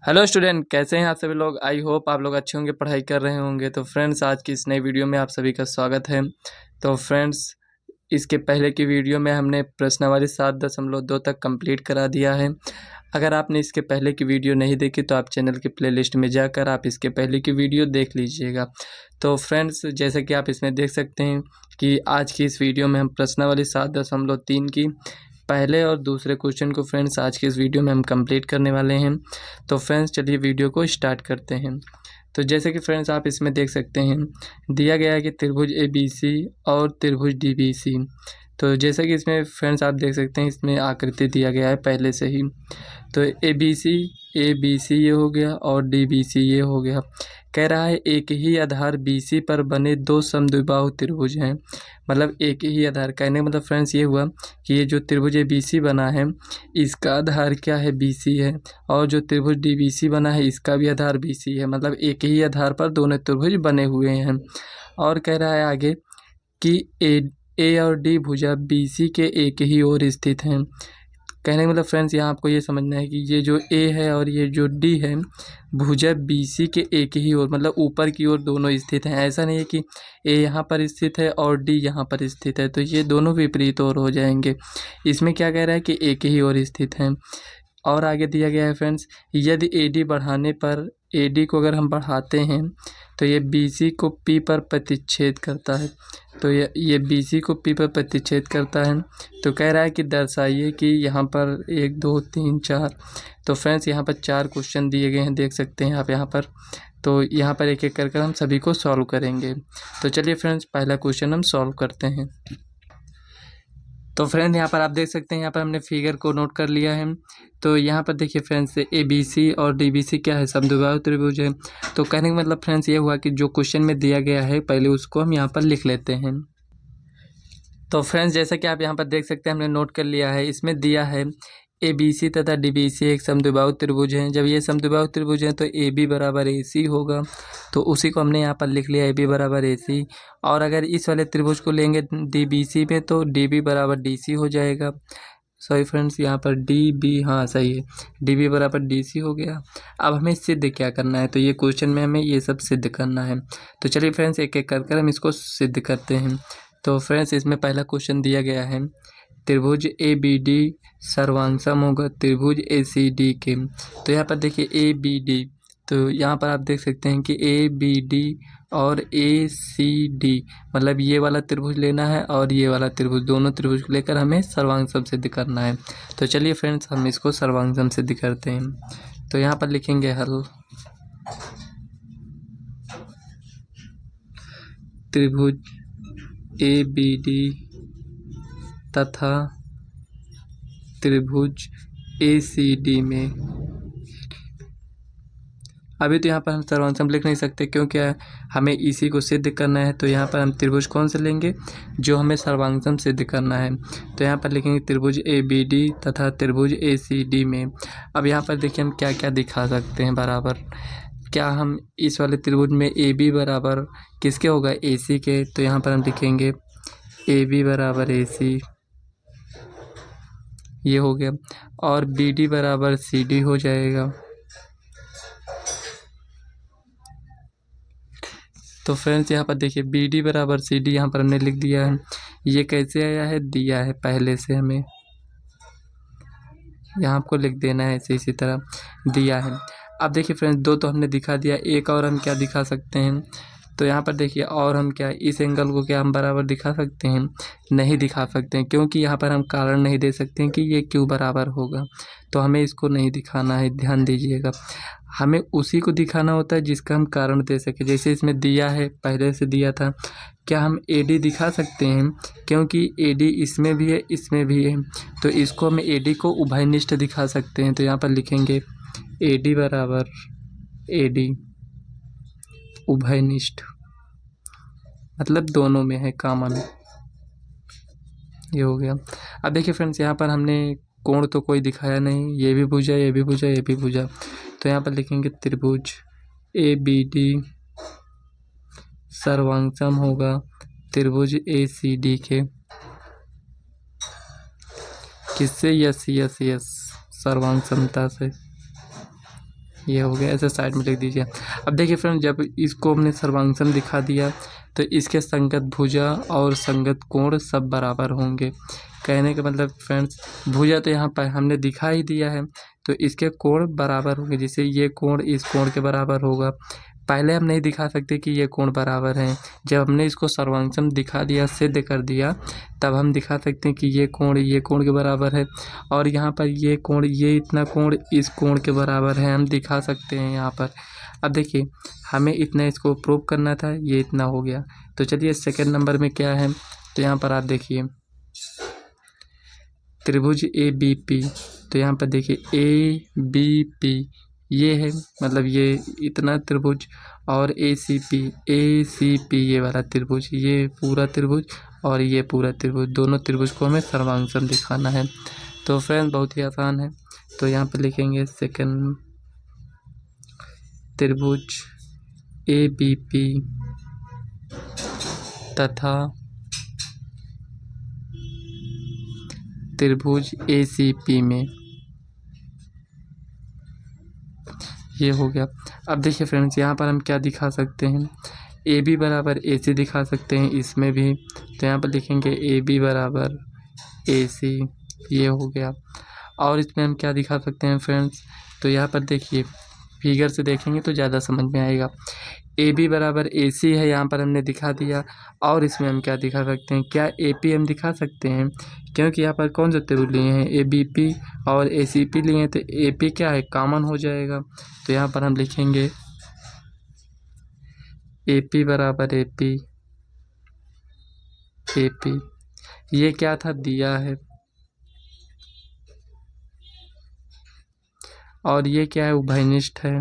Hello student, कैसे हैं आप सभी लोग। आई होप आप लोग अच्छे होंगे, पढ़ाई कर रहे होंगे। तो फ्रेंड्स, आज की इस नई वीडियो में आप सभी का स्वागत है। तो फ्रेंड्स, इसके पहले की वीडियो में हमने प्रश्नावली 7.2 तक कंप्लीट करा दिया है। अगर आपने इसके पहले की वीडियो नहीं देखी तो आप चैनल की प्लेलिस्ट में जाकर आप इसके पहले की वीडियो देख लीजिएगा। तो फ्रेंड्स, जैसे कि आप इसमें देख सकते हैं कि आज की इस वीडियो में हम प्रश्नावली 7.3 की पहले और दूसरे क्वेश्चन को फ्रेंड्स आज के इस वीडियो में हम कंप्लीट करने वाले हैं। तो फ्रेंड्स, चलिए वीडियो को स्टार्ट करते हैं। तो जैसे कि फ्रेंड्स आप इसमें देख सकते हैं, दिया गया है कि त्रिभुज ABC और त्रिभुज DBC। तो जैसे कि इसमें फ्रेंड्स आप देख सकते हैं, इसमें आकृति दिया गया है पहले से ही। तो ABC ये हो गया और DBC ये हो गया। कह रहा है एक ही आधार BC पर बने दो समद्विबाहु त्रिभुज हैं। मतलब एक ही आधार, कहने का मतलब फ्रेंड्स ये हुआ कि ये जो त्रिभुज ABC बना है इसका आधार क्या है, BC है। और जो त्रिभुज DBC बना है इसका भी आधार BC है। मतलब एक ही आधार पर दोनों त्रिभुज बने हुए हैं। और कह रहा है आगे कि ए और D भुजा BC के एक ही ओर स्थित हैं। कहने का मतलब फ्रेंड्स यहाँ आपको ये समझना है कि ये जो A है और ये जो D है भुजा BC के एक ही ओर, मतलब ऊपर की ओर दोनों स्थित हैं। ऐसा नहीं है कि A यहाँ पर स्थित है और D यहाँ पर स्थित है, तो ये दोनों विपरीत ओर हो जाएंगे। इसमें क्या कह रहा है कि एक ही ओर स्थित हैं। और आगे दिया गया है फ्रेंड्स, यदि AD बढ़ाने पर AD को अगर हम बढ़ाते हैं तो ये BC को P पर प्रतिच्छेद करता है। तो ये BC को P पर प्रतिच्छेद करता है। तो कह रहा है कि दर्शाइए कि यहाँ पर 1 2 3 4। तो फ्रेंड्स यहाँ पर 4 क्वेश्चन दिए गए हैं, देख सकते हैं आप यहाँ पर। तो यहाँ पर एक एक कर हम सभी को सॉल्व करेंगे। तो चलिए फ्रेंड्स, पहला क्वेश्चन हम सॉल्व करते हैं। तो फ्रेंड्स यहाँ पर आप देख सकते हैं, यहाँ पर हमने फिगर को नोट कर लिया है। तो यहाँ पर देखिए फ्रेंड्स, ABC और DBC क्या है, समद्विबाहु त्रिभुज है। तो कहने का मतलब फ्रेंड्स ये हुआ कि जो क्वेश्चन में दिया गया है पहले उसको हम यहाँ पर लिख लेते हैं। तो फ्रेंड्स जैसा कि आप यहाँ पर देख सकते हैं, हमने नोट कर लिया है। इसमें दिया है ABC तथा DBC एक समद्विबाहु त्रिभुज हैं। जब ये समद्विबाहु त्रिभुज हैं तो AB बराबर AC होगा। तो उसी को हमने यहाँ पर लिख लिया, AB बराबर AC। और अगर इस वाले त्रिभुज को लेंगे DBC में तो DB बराबर DC हो जाएगा। सॉरी फ्रेंड्स, यहाँ पर DB, हाँ सही है, DB बराबर DC हो गया। अब हमें सिद्ध क्या करना है, तो ये क्वेश्चन में हमें ये सब सिद्ध करना है। तो चलिए फ्रेंड्स, एक एक कर हम इसको सिद्ध करते हैं। तो फ्रेंड्स इसमें पहला क्वेश्चन दिया गया है, त्रिभुज ABD सर्वांगसम होगा त्रिभुज ACD के। तो यहाँ पर देखिए ABD, तो यहाँ पर आप देख सकते हैं कि ABD और ACD, मतलब ये वाला त्रिभुज लेना है और ये वाला त्रिभुज, दोनों त्रिभुज को लेकर हमें सर्वांगसम सिद्ध करना है। तो चलिए फ्रेंड्स, हम इसको सर्वांगसम सिद्ध करते हैं। तो यहाँ पर लिखेंगे हल, त्रिभुज ABD तथा त्रिभुज ACD में। अभी तो यहाँ पर हम सर्वांगसम लिख नहीं सकते क्योंकि हमें इसी को सिद्ध करना है। तो यहाँ पर हम त्रिभुज कौन से लेंगे, जो हमें सर्वांगसम सिद्ध करना है। तो यहाँ पर लिखेंगे त्रिभुज ABD तथा त्रिभुज ACD में। अब यहाँ पर देखिए हम क्या क्या दिखा सकते हैं बराबर। क्या हम इस वाले त्रिभुज में AB बराबर किसके होगा, AC के। तो यहाँ पर हम लिखेंगे AB बराबर AC, ये हो गया। और BD बराबर CD हो जाएगा। तो फ्रेंड्स यहाँ पर देखिए BD बराबर CD यहाँ पर हमने लिख दिया है। ये कैसे आया है, दिया है पहले से, हमें यहाँ आपको लिख देना है ऐसे, इसी तरह दिया है। अब देखिए फ्रेंड्स, दो तो हमने दिखा दिया, एक और हम क्या दिखा सकते हैं। तो यहाँ पर देखिए, और हम क्या इस एंगल को क्या हम बराबर दिखा सकते हैं, नहीं दिखा सकते हैं, क्योंकि यहाँ पर हम कारण नहीं दे सकते हैं कि ये क्यों बराबर होगा। तो हमें इसको नहीं दिखाना है, ध्यान दीजिएगा। हमें उसी को दिखाना होता है जिसका हम कारण दे सके। जैसे इसमें दिया है, पहले से दिया था, क्या हम AD दिखा सकते हैं, क्योंकि AD इसमें भी है इसमें भी है। तो इसको हम AD को उभयनिष्ठ दिखा सकते हैं। तो यहाँ पर लिखेंगे AD बराबर AD उभयनिष्ठ, मतलब दोनों में है, कॉमन, ये हो गया। अब देखिए फ्रेंड्स, यहाँ पर हमने कोण तो कोई दिखाया नहीं, ये भी भुजा, ये भी भुजा, ये भी भुजा। तो यहाँ पर लिखेंगे त्रिभुज ABD सर्वांगसम होगा त्रिभुज ACD के। किससे, यस यस यस, सर्वांग समता से, ये हो गया, ऐसे साइड में लिख दीजिए। अब देखिए फ्रेंड, जब इसको हमने सर्वांग दिखा दिया तो इसके संगत भुजा और संगत कोण सब बराबर होंगे। कहने का मतलब फ्रेंड्स, भुजा तो यहाँ पर हमने दिखा ही दिया है, तो इसके कोण बराबर होंगे। जैसे ये कोण इस कोण के बराबर होगा। पहले हम नहीं दिखा सकते कि ये कोण बराबर हैं। जब हमने इसको सर्वांग दिखा दिया, सिद्ध कर दिया, तब हम दिखा सकते हैं कि ये कोण के बराबर है, और यहाँ पर ये कोण, ये इतना कोण इस कोण के बराबर है, हम दिखा सकते हैं यहाँ पर। अब देखिए, हमें इतना इसको प्रूव करना था, ये इतना हो गया। तो चलिए सेकंड नंबर में क्या है, तो यहाँ पर आप देखिए त्रिभुज ए बी पी। तो यहाँ पर देखिए ए बी पी ये है, मतलब ये इतना त्रिभुज, और ए सी पी ये वाला त्रिभुज, ये पूरा त्रिभुज और ये पूरा त्रिभुज, दोनों त्रिभुज को हमें सर्वांग दिखाना है। तो फ्रेंड बहुत ही आसान है। तो यहाँ पर लिखेंगे सेकंड त्रिभुज ए बी पी तथा त्रिभुज ए सी पी में, ये हो गया। अब देखिए फ्रेंड्स, यहाँ पर हम क्या दिखा सकते हैं, ए बी बराबर ए सी दिखा सकते हैं इसमें भी। तो यहाँ पर लिखेंगे ए बी बराबर ए सी, ये हो गया। और इसमें हम क्या दिखा सकते हैं फ्रेंड्स, तो यहाँ पर देखिए फिगर से देखेंगे तो ज़्यादा समझ में आएगा। ए बी बराबर ए सी है, यहाँ पर हमने दिखा दिया। और इसमें हम क्या दिखा सकते हैं, क्या ए पी हम दिखा सकते हैं, क्योंकि यहाँ पर कौन सा त्रिभुज लिए हैं, ए बी पी और ए सी पी लिए हैं, तो ए पी क्या है, कॉमन हो जाएगा। तो यहाँ पर हम लिखेंगे ए पी बराबर ए पी, ए पी ये क्या था, दिया है, और ये क्या है, उभयनिष्ठ है,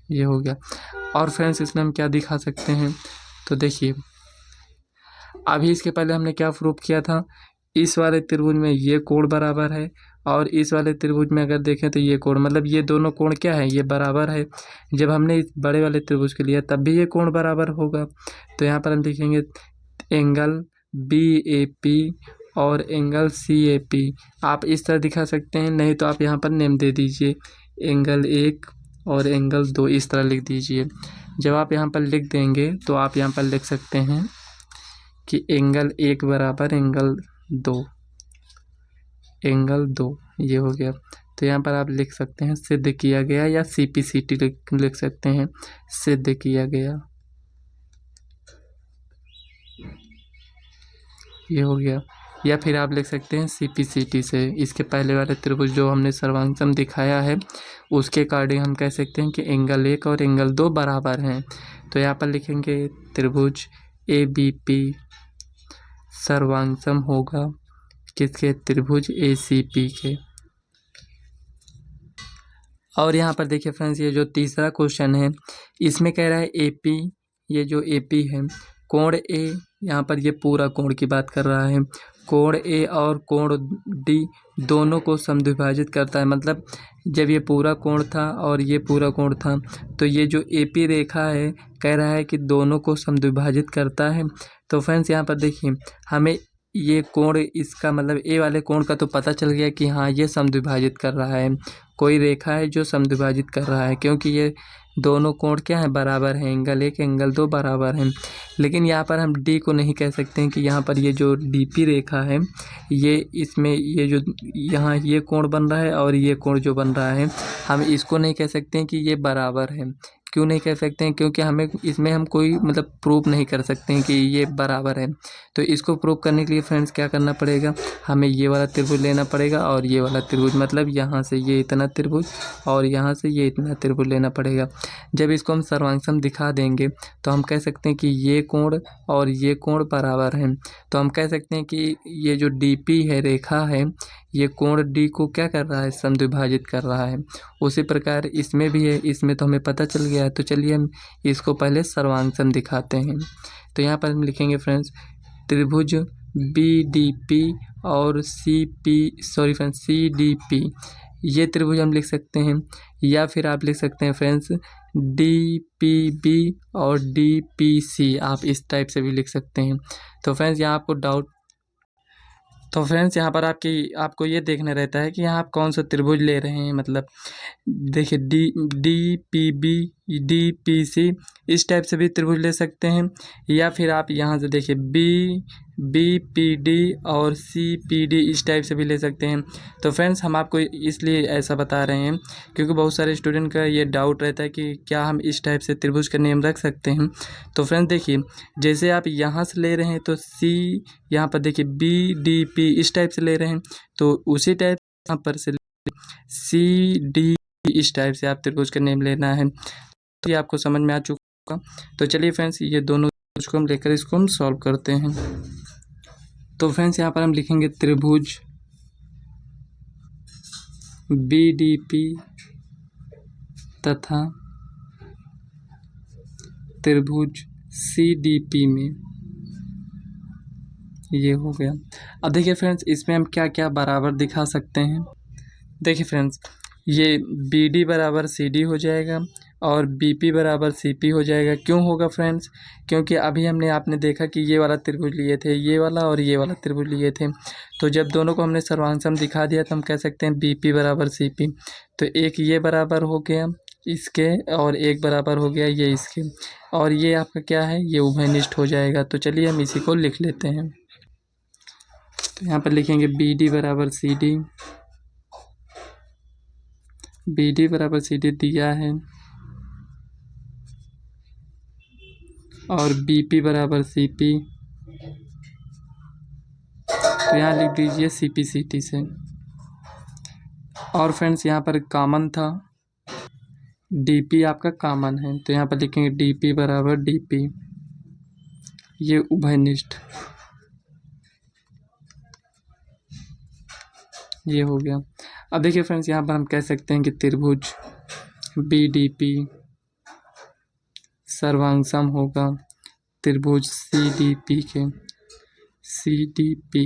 ये हो गया। और फ्रेंड्स इसमें हम क्या दिखा सकते हैं, तो देखिए अभी इसके पहले हमने क्या प्रूफ किया था, इस वाले त्रिभुज में ये कोण बराबर है, और इस वाले त्रिभुज में अगर देखें तो ये कोण, मतलब ये दोनों कोण क्या है, ये बराबर है। जब हमने इस बड़े वाले त्रिभुज के लिया तब भी ये कोण बराबर होगा। तो यहाँ पर हम लिखेंगे एंगल बी ए पी और एंगल सी ए पी। आप इस तरह दिखा सकते हैं, नहीं तो आप यहाँ पर नेम दे दीजिए, एंगल 1 और एंगल 2, इस तरह लिख दीजिए। जब आप यहाँ पर लिख देंगे तो आप यहाँ पर लिख सकते हैं कि एंगल 1 बराबर एंगल 2, एंगल 2, ये हो गया। तो यहाँ पर आप लिख सकते हैं सिद्ध किया गया, या सी पी सी टी लिख सकते हैं, सिद्ध किया गया, ये हो गया। या फिर आप लिख सकते हैं सी पी सी टी से, इसके पहले वाले त्रिभुज जो हमने सर्वांग दिखाया है उसके अकॉर्डिंग हम कह सकते हैं कि एंगल 1 और एंगल 2 बराबर हैं। तो यहाँ पर लिखेंगे त्रिभुज ए बी पी सर्वांग होगा किसके, त्रिभुज ए सी पी के। और यहाँ पर देखिए फ्रेंड्स, ये जो तीसरा क्वेश्चन है इसमें कह रहा है ए पी, ये जो ए पी है, कोण ए, यहाँ पर ये पूरा कोण की बात कर रहा है, कोण ए और कोण डी दोनों को समद्विभाजित करता है। मतलब जब ये पूरा कोण था और ये पूरा कोण था, तो ये जो ए पी रेखा है कह रहा है कि दोनों को समद्विभाजित करता है। तो फ्रेंड्स यहाँ पर देखिए, हमें ये कोण, इसका मतलब ए वाले कोण का तो पता चल गया कि हाँ ये समद्विभाजित कर रहा है, कोई रेखा है जो समद्विभाजित कर रहा है, क्योंकि ये दोनों कोण क्या है, बराबर हैं, एंगल 1 एंगल 2 बराबर हैं। लेकिन यहाँ पर हम डी को नहीं कह सकते हैं कि यहाँ पर ये जो डी पी रेखा है, ये इसमें ये जो यहाँ ये कोण बन रहा है और ये कोण जो बन रहा है, हम इसको नहीं कह सकते हैं कि ये बराबर है। क्यों नहीं कह सकते हैं, क्योंकि हमें इसमें हम कोई मतलब प्रूव नहीं कर सकते हैं कि ये बराबर है। तो इसको प्रूव करने के लिए फ्रेंड्स क्या करना पड़ेगा, हमें ये वाला त्रिभुज लेना पड़ेगा और ये वाला त्रिभुज, मतलब यहाँ से ये इतना त्रिभुज और यहाँ से ये इतना त्रिभुज लेना पड़ेगा। जब इसको हम सर्वांग दिखा देंगे तो हम कह सकते हैं कि ये कोण और ये कोण बराबर हैं। तो हम कह सकते हैं कि ये जो डी पी है, रेखा है, ये कोण डी को क्या कर रहा है, समद्विभाजित कर रहा है। उसी प्रकार इसमें भी है, इसमें तो हमें पता चल गया है। तो चलिए हम इसको पहले सर्वांग दिखाते हैं। तो यहाँ पर हम लिखेंगे फ्रेंड्स त्रिभुज बी डी पी और सी डी पी, ये त्रिभुज हम लिख सकते हैं। या फिर आप लिख सकते हैं फ्रेंड्स डी पी बी और डी पी सी, आप इस टाइप से भी लिख सकते हैं। तो फ्रेंड्स यहाँ आपको डाउट तो फ्रेंड्स यहाँ पर आपको ये देखना रहता है कि यहाँ आप कौन सा त्रिभुज ले रहे हैं। मतलब देखिए DPC इस टाइप से भी त्रिभुज ले सकते हैं, या फिर आप यहाँ से देखिए BPD और CPD इस टाइप से भी ले सकते हैं। तो फ्रेंड्स हम आपको इसलिए ऐसा बता रहे हैं क्योंकि बहुत सारे स्टूडेंट का ये डाउट रहता है कि क्या हम इस टाइप से त्रिभुज का नेम रख सकते हैं। तो फ्रेंड्स देखिए, जैसे आप यहाँ से ले रहे हैं तो यहाँ पर देखिए BDP इस टाइप से ले रहे हैं, तो उसी टाइप यहाँ पर से CD इस टाइप से आप त्रिभुज का नेम लेना है। तो ये आपको समझ में आ चुका। तो चलिए फ्रेंड्स, ये दोनों त्रिभुज को हम लेकर इसको हम सॉल्व करते हैं। तो फ्रेंड्स यहाँ पर हम लिखेंगे त्रिभुज BDP तथा त्रिभुज CDP में, ये हो गया। अब देखिए फ्रेंड्स, इसमें हम क्या क्या बराबर दिखा सकते हैं। देखिए फ्रेंड्स, ये BD बराबर CD हो जाएगा और BP बराबर CP हो जाएगा। क्यों होगा फ्रेंड्स? क्योंकि अभी आपने देखा कि ये वाला त्रिभुज लिए थे, ये वाला और ये वाला त्रिभुज लिए थे। तो जब दोनों को हमने सर्वांग दिखा दिया तो हम कह सकते हैं BP बराबर CP। तो एक ये बराबर हो गया इसके और एक बराबर हो गया ये इसके, और ये आपका क्या है, ये उभयनिष्ठ हो जाएगा। तो चलिए हम इसी को लिख लेते हैं। तो यहाँ पर लिखेंगे BD बराबर CD, BD बराबर CD दिया है, और BP बराबर CP, तो यहाँ लिख दीजिए CPCT से। और फ्रेंड्स यहाँ पर कॉमन था, DP आपका कॉमन है, तो यहाँ पर लिखेंगे DP बराबर DP, ये उभयनिष्ठ, ये हो गया। अब देखिए फ्रेंड्स, यहाँ पर हम कह सकते हैं कि त्रिभुज BDP सर्वांग होगा त्रिभुज CDP के, CDP,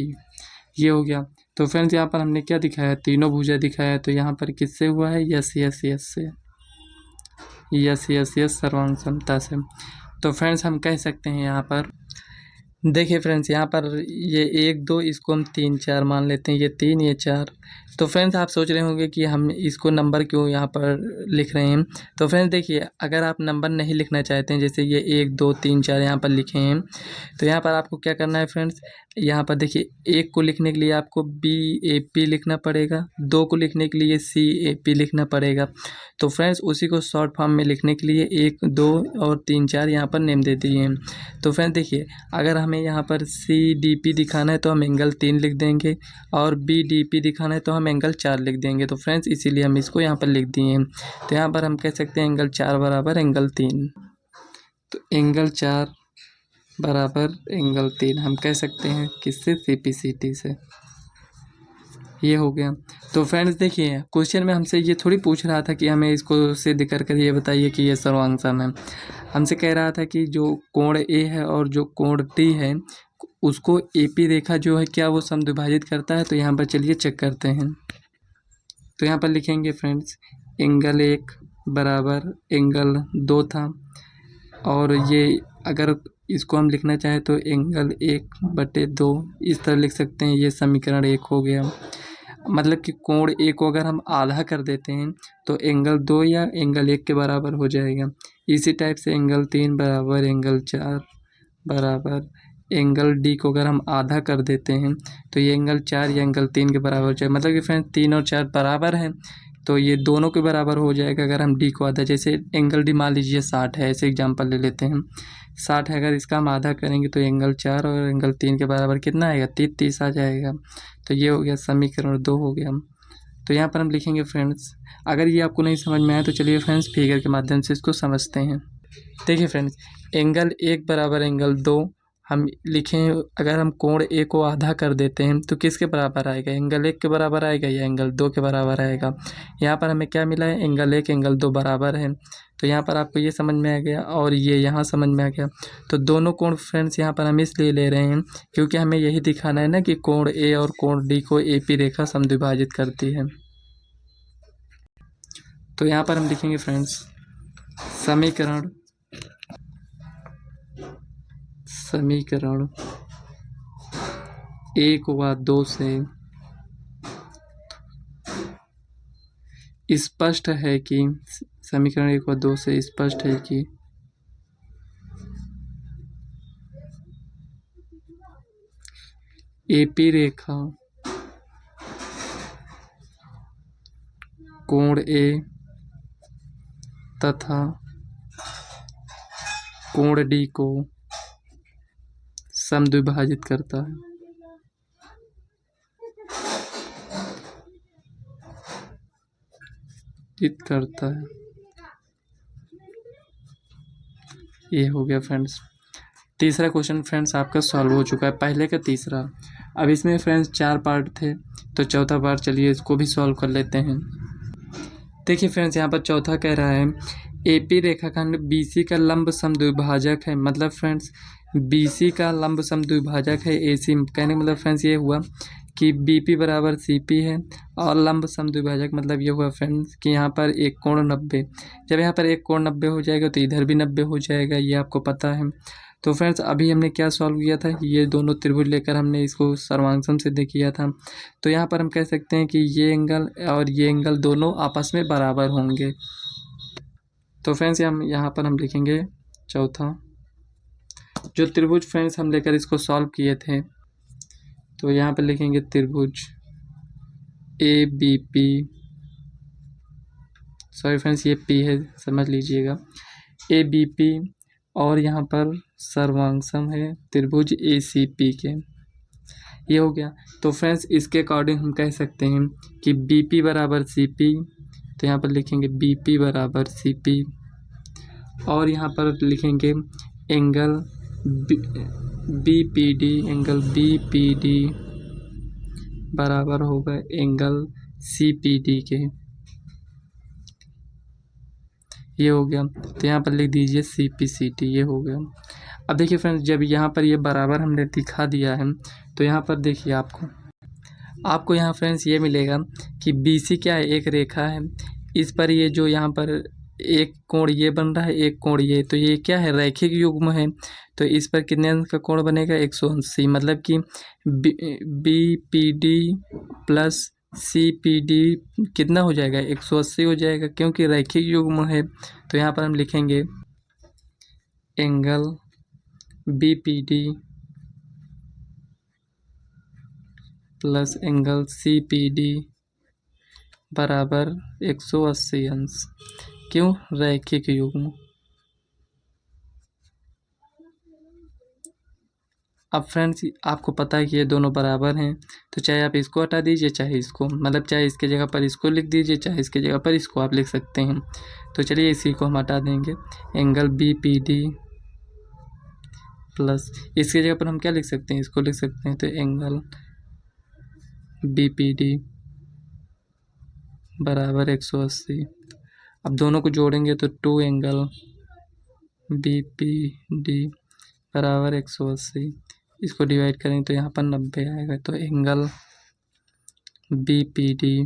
ये हो गया। तो फ्रेंड्स यहाँ पर हमने क्या दिखाया, तीनों भुजा दिखाया। तो यहाँ पर किससे हुआ है, यस से, यस सर्वांग समता से। तो फ्रेंड्स हम कह सकते हैं यहाँ पर, देखिए फ्रेंड्स यहाँ पर ये 1 2 इसको हम 3 4 मान लेते हैं, ये 3 ये 4। तो फ्रेंड्स आप सोच रहे होंगे कि हम इसको नंबर क्यों यहाँ पर लिख रहे हैं। तो फ्रेंड्स देखिए, अगर आप नंबर नहीं लिखना चाहते हैं, जैसे ये 1 2 3 4 यहाँ पर लिखे हैं, तो यहाँ पर आपको क्या करना है फ्रेंड्स, यहाँ पर देखिए 1 को लिखने के लिए आपको BAP लिखना पड़ेगा, 2 को लिखने के लिए CAP लिखना पड़ेगा। तो फ्रेंड्स उसी को शॉर्ट फॉर्म में लिखने के लिए 1 2 और 3 4 यहाँ पर नेम दे दिए हैं। तो फ्रेंड्स देखिए, अगर हमें यहाँ पर CDP दिखाना है तो हम एंगल 3 लिख देंगे, और BDP दिखाना है तो हम एंगल 4 लिख देंगे। तो फ्रेंड्स इसीलिए हम इसको यहाँ पर लिख दिए हैं। तो यहाँ पर हम कह सकते हैं एंगल 4 बराबर एंगल 3। तो एंगल 4 बराबर एंगल 3 हम कह सकते हैं किससे, CPCT से, ये हो गया। तो फ्रेंड्स देखिए, क्वेश्चन में हमसे ये थोड़ी पूछ रहा था कि हमें इसको सिद्ध कर ये बताइए कि ये सर्वांग सम है। हमसे कह रहा था कि जो कोण A है और जो कोण D है, उसको AP रेखा जो है क्या वो समद्विभाजित करता है। तो यहाँ पर चलिए चेक करते हैं। तो यहाँ पर लिखेंगे फ्रेंड्स, एंगल 1 बराबर एंगल 2 था, और ये अगर इसको हम लिखना चाहें तो एंगल 1/2 इस तरह लिख सकते हैं। ये समीकरण 1 हो गया। मतलब कि कोण A को अगर हम आधा कर देते हैं तो एंगल 2 या एंगल 1 के बराबर हो जाएगा। इसी टाइप से एंगल 3 बराबर एंगल 4 बराबर एंगल D को अगर हम आधा कर देते हैं तो ये एंगल 4 या एंगल 3 के बराबर हो जाएगा। मतलब कि फ्रेंड्स 3 और 4 बराबर हैं, तो ये दोनों के बराबर हो जाएगा अगर हम D को आधा, जैसे एंगल D मान लीजिए 60 है, ऐसे एग्जांपल ले लेते हैं। 60 है, अगर इसका हम आधा करेंगे तो एंगल 4 और एंगल 3 के बराबर कितना आएगा, 30 आ जाएगा। तो ये हो गया समीकरण 2 हो गया। तो यहाँ पर हम लिखेंगे फ्रेंड्स, अगर ये आपको नहीं समझ में आया तो चलिए फ्रेंड्स फिगर के माध्यम से इसको समझते हैं। देखिए फ्रेंड्स, एंगल 1 बराबर एंगल 2 हम लिखें, अगर हम कोण A को आधा कर देते हैं तो किसके बराबर आएगा, एंगल 1 के बराबर आएगा या एंगल 2 के बराबर आएगा। यहाँ पर हमें क्या मिला है, एंगल 1 एंगल 2 बराबर है। तो यहाँ पर आपको ये समझ में आ गया और ये यहाँ समझ में आ गया। तो दोनों कोण फ्रेंड्स यहाँ पर हम इसलिए ले रहे हैं क्योंकि हमें यही दिखाना है ना कि कोण A और कोण D को AP रेखा समद्विभाजित करती है। तो यहाँ पर हम लिखेंगे फ्रेंड्स, समीकरण 2 1 व 2 से स्पष्ट है कि समीकरण 1 व 2 से स्पष्ट है कि एपी रेखा कोण ए तथा कोण डी को समद्विभाजित करता है। ये हो गया फ्रेंड्स। तीसरा क्वेश्चन फ्रेंड्स आपका सॉल्व हो चुका है, पहले का तीसरा। अब इसमें फ्रेंड्स 4 पार्ट थे, तो चौथा पार्ट चलिए इसको भी सॉल्व कर लेते हैं। देखिए फ्रेंड्स, यहाँ पर चौथा कह रहा है एपी रेखाखंड बीसी का लंब समद्विभाजक है। मतलब फ्रेंड्स बीसी का लंब समद्विभाजक है एसी। कहने का मतलब फ्रेंड्स ये हुआ कि बीपी बराबर सीपी है और लंब समद्विभाजक मतलब ये हुआ फ्रेंड्स कि यहाँ पर एक कोण 90। जब यहाँ पर एक कोण 90 हो जाएगा तो इधर भी 90 हो जाएगा, ये आपको पता है। तो फ्रेंड्स अभी हमने क्या सॉल्व किया था, ये दोनों त्रिभुज लेकर हमने इसको सर्वांगसम सिद्ध किया था। तो यहाँ पर हम कह सकते हैं कि ये एंगल और ये एंगल दोनों आपस में बराबर होंगे। तो फ्रेंड्स यहाँ पर हम लिखेंगे चौथा जो त्रिभुज फ्रेंड्स हम लेकर इसको सॉल्व किए थे। तो यहाँ पर लिखेंगे त्रिभुज A B P, sorry friends ये पी है, समझ लीजिएगा, ए बी पी, और यहाँ पर सर्वांगसम है त्रिभुज ए सी पी के। ये हो गया। तो फ्रेंड्स इसके अकॉर्डिंग हम कह सकते हैं कि बी पी बराबर सी पी। तो यहाँ पर लिखेंगे बी पी बराबर सी पी, और यहाँ पर लिखेंगे angle B P D, angle B P D बराबर होगा एंगल सी पी डी के। ये हो गया। तो यहाँ पर लिख दीजिए सी पी सी टी, ये हो गया। अब देखिए फ्रेंड्स जब यहाँ पर ये बराबर हमने दिखा दिया है तो यहाँ पर देखिए आपको यहाँ फ्रेंड्स ये मिलेगा कि बी सी क्या है, एक रेखा है। इस पर ये जो यहाँ पर एक कोण ये बन रहा है, एक कोण ये, तो ये क्या है, रैखिक युग्म है। तो इस पर कितने अंश का कोण बनेगा, 180। मतलब कि B P D plus C P D कितना हो जाएगा, 180 हो जाएगा, क्योंकि रैखिक युग्म है। तो यहाँ पर हम लिखेंगे angle B P D plus angle C P D बराबर 180 अंश। क्यों, रैखिक युग्म। अब फ्रेंड्स आपको पता है कि ये दोनों बराबर हैं, तो चाहे आप इसको हटा दीजिए चाहे इसको, मतलब चाहे इसके जगह पर इसको लिख दीजिए चाहे इसके जगह पर इसको आप लिख सकते हैं। तो चलिए इसी को हम हटा देंगे, angle B P D plus इसके जगह पर हम क्या लिख सकते हैं, इसको लिख सकते हैं। तो एंगल बी पी डी बराबर 180। अब दोनों को जोड़ेंगे तो 2 एंगल बी पी डी बराबर 180। इसको डिवाइड करेंगे तो यहाँ पर 90 आएगा। तो एंगल बी पी डी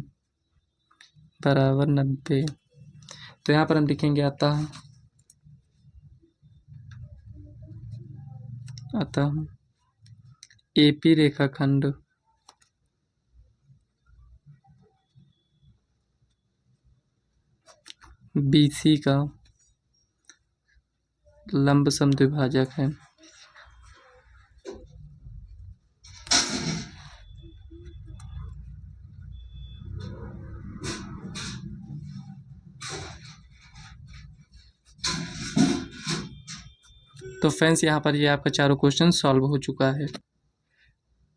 बराबर 90। तो यहाँ पर हम लिखेंगे अतः एपी रेखाखंड बीसी का लंब समद्विभाजक है। तो फ्रेंड्स यहाँ पर ये आपका चारों क्वेश्चन सॉल्व हो चुका है।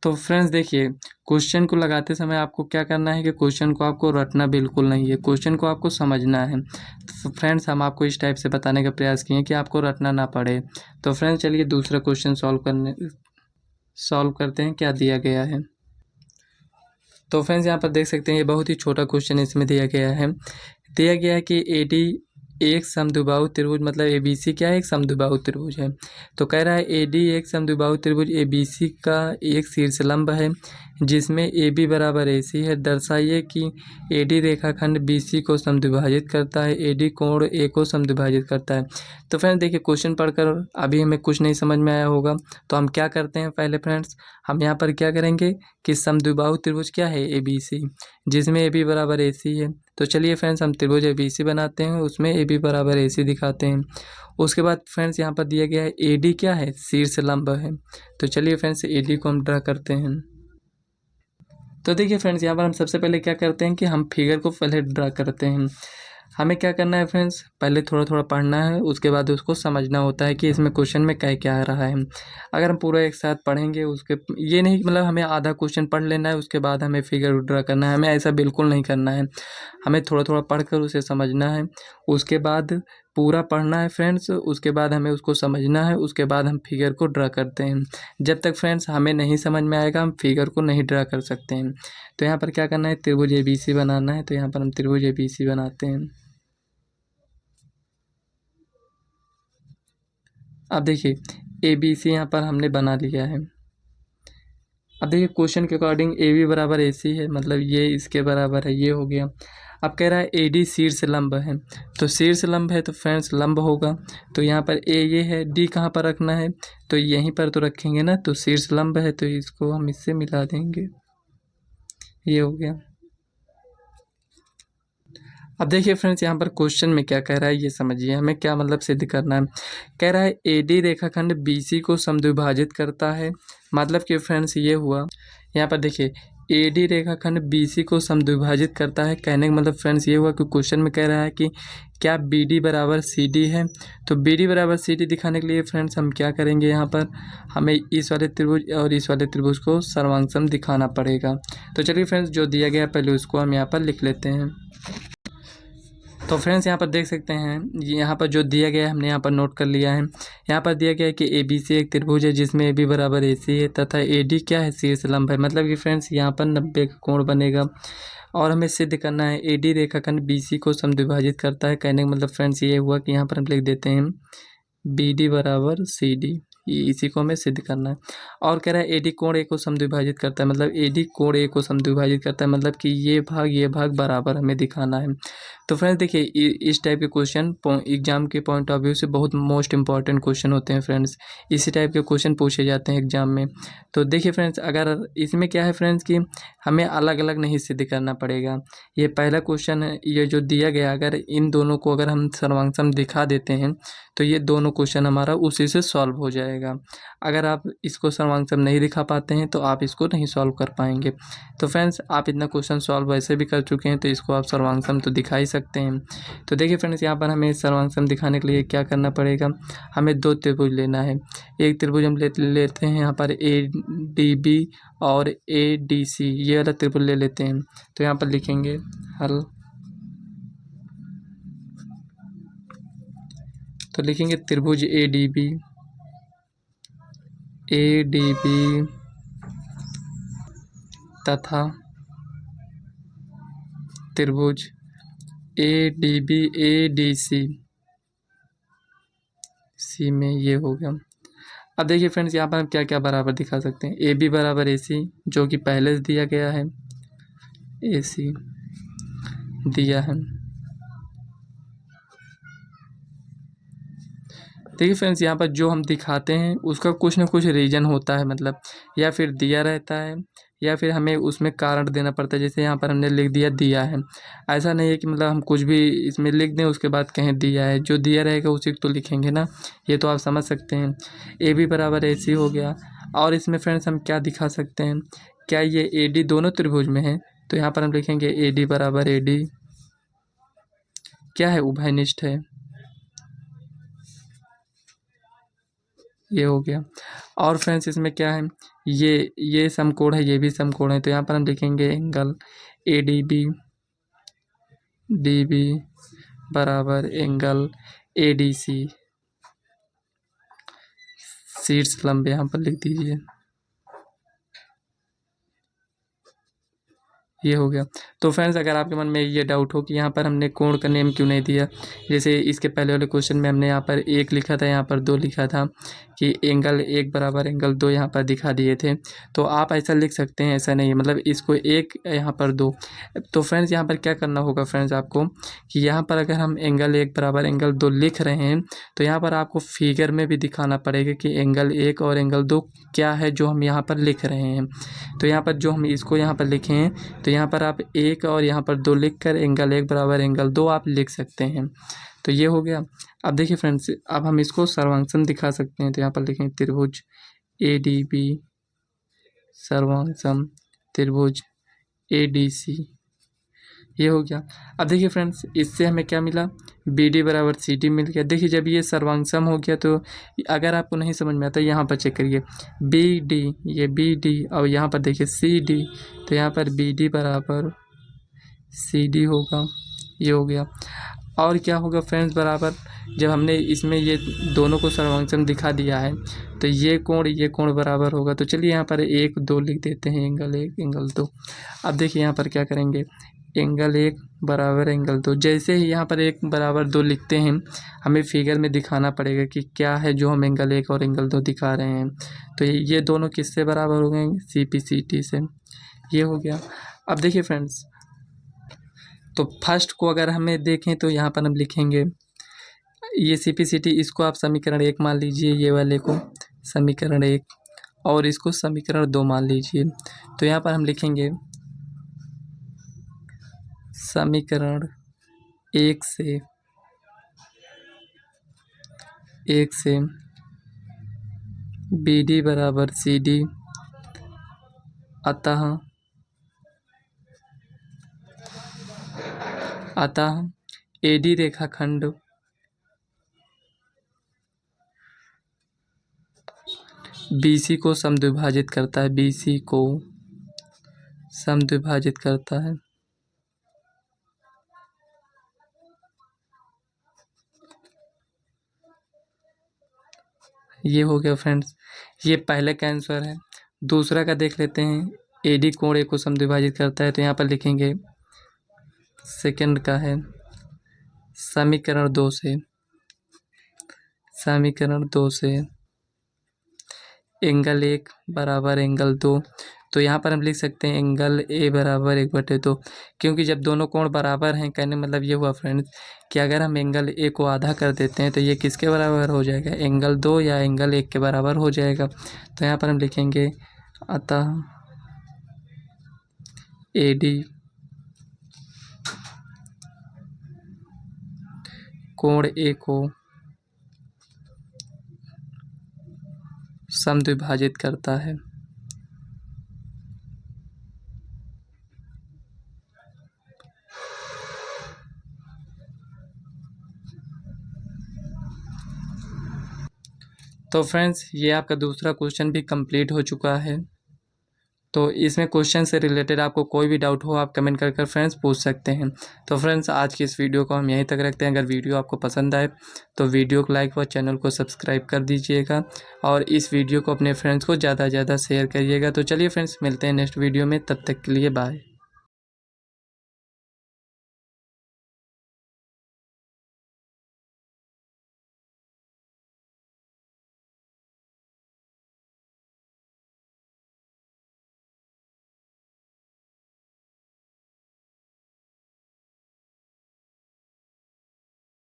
तो फ्रेंड्स देखिए क्वेश्चन को लगाते समय आपको क्या करना है कि क्वेश्चन को आपको रटना बिल्कुल नहीं है, क्वेश्चन को आपको समझना है। तो फ्रेंड्स हम आपको इस टाइप से बताने का प्रयास किए कि आपको रटना ना पड़े। तो फ्रेंड्स चलिए दूसरा क्वेश्चन सॉल्व करते हैं, क्या दिया गया है। तो फ्रेंड्स यहाँ पर देख सकते हैं ये बहुत ही छोटा क्वेश्चन इसमें दिया गया है। कि एक समद्विबाहु त्रिभुज मतलब ABC क्या है, एक समद्विबाहु त्रिभुज है। तो कह रहा है AD एक समद्विबाहु त्रिभुज ABC का एक शीर्षलंब है जिसमें AB बराबर AC है। दर्शाइए कि AD रेखाखंड BC को समद्विभाजित करता है, AD कोण A को समद्विभाजित करता है। तो फ्रेंड्स देखिए, क्वेश्चन पढ़कर अभी हमें कुछ नहीं समझ में आया होगा, तो हम क्या करते हैं, पहले फ्रेंड्स हम यहाँ पर क्या करेंगे कि समद्विबाहु त्रिभुज क्या है ABC, जिसमें AB बराबर AC है। तो चलिए फ्रेंड्स, हम त्रिभुज ABC बनाते हैं, उसमें AB बराबर AC दिखाते हैं। उसके बाद फ्रेंड्स यहाँ पर दिया गया है AD क्या है, शीर्ष लंब है। तो चलिए फ्रेंड्स AD को हम ड्रा करते हैं। तो देखिए फ्रेंड्स, यहाँ पर हम सबसे पहले क्या करते हैं कि हम फिगर को पहले ड्रा करते हैं। हमें क्या करना है फ्रेंड्स, पहले थोड़ा थोड़ा पढ़ना है, उसके बाद उसको समझना होता है कि इसमें क्वेश्चन में क्या आ रहा है। अगर हम पूरा एक साथ पढ़ेंगे, उसके ये नहीं कि मतलब हमें आधा क्वेश्चन पढ़ लेना है उसके बाद हमें फिगर ड्रा करना है, हमें ऐसा बिल्कुल नहीं करना है। हमें थोड़ा थोड़ा पढ़कर उसे समझना है, उसके बाद पूरा पढ़ना है फ्रेंड्स, उसके बाद हमें उसको समझना है, उसके बाद हम फिगर को ड्रा करते हैं। जब तक फ्रेंड्स हमें नहीं समझ में आएगा हम फिगर को नहीं ड्रा कर सकते हैं। तो यहाँ पर क्या करना है, त्रिभुज ABC बनाना है। तो यहाँ पर हम त्रिभुज ABC बनाते हैं। अब देखिए ABC यहाँ पर हमने बना लिया है। अब देखिए क्वेश्चन के अकॉर्डिंग AB बराबर AC है, मतलब ये इसके बराबर है, ये हो गया। अब कह रहा है AD शीर्ष लंब है, तो शीर्ष लंब है तो फ्रेंड्स लंब होगा। तो यहाँ पर A ये है, D कहाँ पर रखना है, तो यहीं पर तो रखेंगे ना, तो शीर्ष लंब है तो इसको हम इससे मिला देंगे, ये हो गया। अब देखिए फ्रेंड्स, यहाँ पर क्वेश्चन में क्या कह रहा है ये समझिए, हमें क्या मतलब सिद्ध करना है। कह रहा है AD रेखाखंड BC को समद्विभाजित करता है, मतलब कि फ्रेंड्स ये हुआ। यहाँ पर देखिए AD रेखाखंड BC को समद्विभाजित करता है, कहने का मतलब फ्रेंड्स ये हुआ कि क्वेश्चन में कह रहा है कि क्या BD बराबर CD है। तो BD बराबर CD दिखाने के लिए फ्रेंड्स हम क्या करेंगे, यहाँ पर हमें इस वाले त्रिभुज और इस वाले त्रिभुज को सर्वांग दिखाना पड़ेगा। तो चलिए फ्रेंड्स, जो दिया गया पहले उसको हम यहाँ पर लिख लेते हैं। तो फ्रेंड्स यहाँ पर देख सकते हैं, यहाँ पर जो दिया गया है हमने यहाँ पर नोट कर लिया है। यहाँ पर दिया गया है कि ABC एक त्रिभुज है जिसमें AB बराबर AC है तथा AD क्या है, शीर्ष लंब है। मतलब कि फ्रेंड्स यहाँ पर 90 का कोण बनेगा और हमें सिद्ध करना है AD रेखाखंड BC को समद्विभाजित करता है। कहने का मतलब फ्रेंड्स ये हुआ कि यहाँ पर हम लिख देते हैं BD बराबर CD, इसी को हमें सिद्ध करना है। और कह रहा है AD कोण A को समद्विभाजित करता है, मतलब AD कोण A को समद्विभाजित करता है, मतलब कि ये भाग बराबर हमें दिखाना है। तो फ्रेंड्स देखिए इस टाइप के क्वेश्चन एग्जाम के पॉइंट ऑफ व्यू से बहुत मोस्ट इंपॉर्टेंट क्वेश्चन होते हैं फ्रेंड्स। इसी टाइप के क्वेश्चन पूछे जाते हैं एग्जाम में। तो देखिए फ्रेंड्स, अगर इसमें क्या है फ्रेंड्स कि हमें अलग अलग नहीं सिद्ध करना पड़ेगा। ये पहला क्वेश्चन है, ये जो दिया गया, अगर इन दोनों को अगर हम सर्वांग दिखा देते हैं तो ये दोनों क्वेश्चन हमारा उसी से सॉल्व हो जाएगा। अगर आप इसको सर्वांग नहीं दिखा पाते हैं तो आप इसको नहीं सॉल्व कर पाएंगे। तो फ्रेंड्स आप इतना क्वेश्चन सॉल्व वैसे भी कर चुके हैं तो इसको आप सर्वांग तो दिखा ही सकते हैं। तो देखिए फ्रेंड्स, यहाँ पर हमें सर्वांग दिखाने के लिए क्या करना पड़ेगा, हमें दो त्रिभुज लेना है। एक त्रिभुज हम लेते हैं यहाँ पर ADB और ADC, ये वाला त्रिभुज ले लेते हैं। तो यहाँ पर लिखेंगे हल। तो लिखेंगे त्रिभुज ADB तथा त्रिभुज ADB ADC में ये हो गया। अब देखिए फ्रेंड्स, यहाँ पर हम क्या क्या बराबर दिखा सकते हैं। AB बराबर AC जो कि पहले से दिया गया है, AC दिया है। देखिए फ्रेंड्स, यहाँ पर जो हम दिखाते हैं उसका कुछ ना कुछ रीज़न होता है, मतलब या फिर दिया रहता है या फिर हमें उसमें कारण देना पड़ता है। जैसे यहाँ पर हमने लिख दिया है। ऐसा नहीं है कि मतलब हम कुछ भी इसमें लिख दें उसके बाद कहें दिया है, जो दिया रहेगा उसी को तो लिखेंगे ना। ये तो आप समझ सकते हैं। AB बराबर AC हो गया। और इसमें फ्रेंड्स हम क्या दिखा सकते हैं, क्या ये AD दोनों त्रिभुज में है, तो यहाँ पर हम लिखेंगे AD बराबर AD क्या है, उभयनिष्ठ है, ये हो गया। और फ्रेंड्स इसमें क्या है, ये समकोण है, ये भी समकोण है, तो यहाँ पर हम लिखेंगे एंगल DB बराबर एंगल ADC, शीर्ष लंब यहाँ पर लिख दीजिए, ये हो गया। तो फ्रेंड्स अगर आपके मन में ये डाउट हो कि यहाँ पर हमने कोण का नेम क्यों नहीं दिया, जैसे इसके पहले वाले क्वेश्चन में हमने यहाँ पर 1 लिखा था, यहाँ पर 2 लिखा था कि एंगल 1 बराबर एंगल 2 यहाँ पर दिखा दिए थे, तो आप ऐसा लिख सकते हैं, ऐसा नहीं है, मतलब इसको 1 यहाँ पर 2। तो फ्रेंड्स यहाँ पर क्या करना होगा फ्रेंड्स आपको कि यहाँ पर अगर हम एंगल 1 बराबर एंगल 2 लिख रहे हैं तो यहाँ पर आपको फिगर में भी दिखाना पड़ेगा कि एंगल 1 और एंगल 2 क्या है जो हम यहाँ पर लिख रहे हैं। तो यहाँ पर जो हम इसको यहाँ पर लिखे हैं तो यहाँ पर आप 1 और यहाँ पर 2 लिख कर एंगल 1 बराबर एंगल 2 आप लिख सकते हैं। तो ये हो गया। अब देखिए फ्रेंड्स, अब हम इसको सर्वांगसम दिखा सकते हैं, तो यहाँ पर लिखें त्रिभुज ADB सर्वांगसम त्रिभुज ADC, ये हो गया। अब देखिए फ्रेंड्स, इससे हमें क्या मिला, BD बराबर CD मिल गया। देखिए जब ये सर्वांगसम हो गया तो अगर आपको नहीं समझ में आता यहाँ पर चेक करिए, BD ये BD और यहाँ पर देखिए CD, तो यहाँ पर BD बराबर CD होगा, ये हो गया। और क्या होगा फ्रेंड्स, बराबर जब हमने इसमें ये दोनों को सर्वांगसम दिखा दिया है तो ये कोण बराबर होगा। तो चलिए यहाँ पर 1 2 लिख देते हैं, एंगल 1 एंगल 2। अब देखिए यहाँ पर क्या करेंगे, एंगल 1 बराबर एंगल 2। जैसे ही यहाँ पर 1 बराबर 2 लिखते हैं हमें फिगर में दिखाना पड़ेगा कि क्या है जो हम एंगल 1 और एंगल 2 दिखा रहे हैं। तो ये दोनों किससे बराबर हो गए, CPCT से, ये हो गया। अब देखिए फ्रेंड्स, तो फर्स्ट को अगर हमें देखें तो यहाँ पर हम लिखेंगे ये CPCT, इसको आप समीकरण 1 मान लीजिए, ये वाले को समीकरण 1 और इसको समीकरण 2 मान लीजिए। तो यहाँ पर हम लिखेंगे समीकरण 1 से BD बराबर CD, अतः AD रेखाखंड BC को समद्विभाजित करता है, BC को समद्विभाजित करता है। ये हो गया फ्रेंड्स, ये पहले का आंसर है। दूसरा का देख लेते हैं, AD कोण A को समद्विभाजित करता है, तो यहाँ पर लिखेंगे सेकंड का है समीकरण 2 से एंगल 1 बराबर एंगल 2। तो यहाँ पर हम लिख सकते हैं एंगल A बराबर 1/2, क्योंकि जब दोनों कोण बराबर हैं, कहने मतलब ये हुआ फ्रेंड्स कि अगर हम एंगल A को आधा कर देते हैं तो ये किसके बराबर हो जाएगा, एंगल 2 या एंगल 1 के बराबर हो जाएगा। तो यहाँ पर हम लिखेंगे अतः AD कोण A को समद्विभाजित करता है। तो फ्रेंड्स, ये आपका दूसरा क्वेश्चन भी कंप्लीट हो चुका है। तो इसमें क्वेश्चन से रिलेटेड आपको कोई भी डाउट हो आप कमेंट कर फ्रेंड्स पूछ सकते हैं। तो फ्रेंड्स, आज की इस वीडियो को हम यहीं तक रखते हैं। अगर वीडियो आपको पसंद आए तो वीडियो को लाइक व चैनल को सब्सक्राइब कर दीजिएगा और इस वीडियो को अपने फ्रेंड्स को ज़्यादा से ज़्यादा शेयर करिएगा। तो चलिए फ्रेंड्स, मिलते हैं नेक्स्ट वीडियो में, तब तक के लिए बाय।